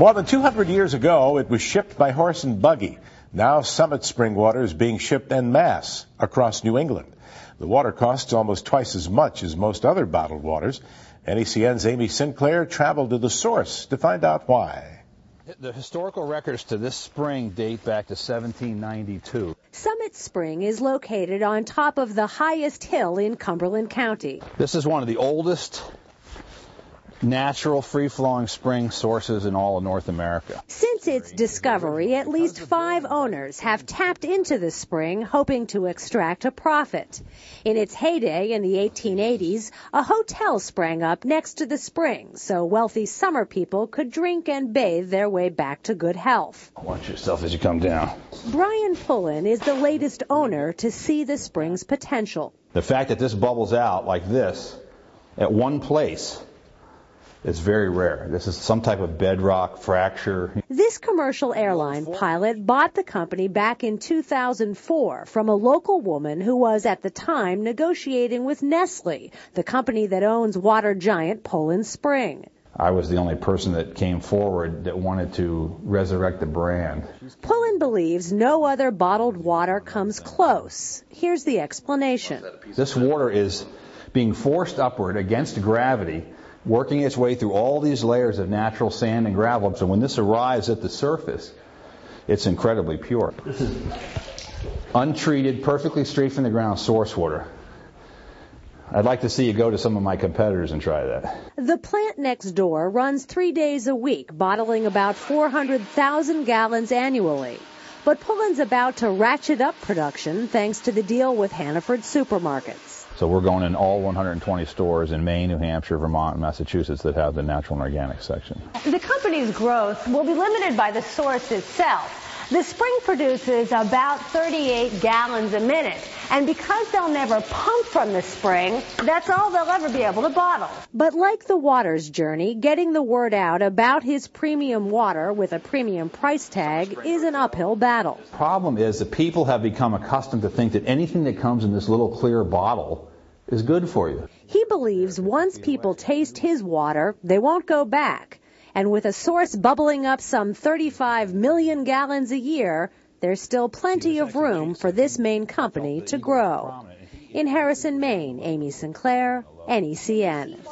More than 200 years ago, it was shipped by horse and buggy. Now Summit spring water is being shipped en masse across New England. The water costs almost twice as much as most other bottled waters. NECN's Amy Sinclair traveled to the source to find out why. The historical records to this spring date back to 1792. Summit Spring is located on top of the highest hill in Cumberland County. This is one of the oldest natural free-flowing spring sources in all of North America. Since its discovery, at least 5 owners have tapped into the spring hoping to extract a profit. In its heyday in the 1880s, a hotel sprang up next to the spring so wealthy summer people could drink and bathe their way back to good health. Watch yourself as you come down. Brian Pullen is the latest owner to see the spring's potential. The fact that this bubbles out like this at one place is very rare. This is some type of bedrock fracture. This commercial airline pilot bought the company back in 2004 from a local woman who was at the time negotiating with Nestle, the company that owns water giant Poland Spring. I was the only person that came forward that wanted to resurrect the brand. Pullen believes no other bottled water comes close. Here's the explanation. This water is being forced upward against gravity, working its way through all these layers of natural sand and gravel. So when this arrives at the surface, it's incredibly pure. This is untreated, perfectly straight from the ground source water. I'd like to see you go to some of my competitors and try that. The plant next door runs 3 days a week, bottling about 400,000 gallons annually. But Pullen's about to ratchet up production thanks to the deal with Hannaford Supermarkets. So we're going in all 120 stores in Maine, New Hampshire, Vermont, and Massachusetts that have the natural and organic section. The company's growth will be limited by the source itself. The spring produces about 38 gallons a minute, and because they'll never pump from the spring, that's all they'll ever be able to bottle. But like the water's journey, getting the word out about his premium water with a premium price tag is an uphill battle. The problem is that people have become accustomed to think that anything that comes in this little clear bottle is good for you. He believes once people taste his water, they won't go back. And with a source bubbling up some 35 million gallons a year, there's still plenty of room for this Maine company to grow. In Harrison, Maine, Amy Sinclair, NECN.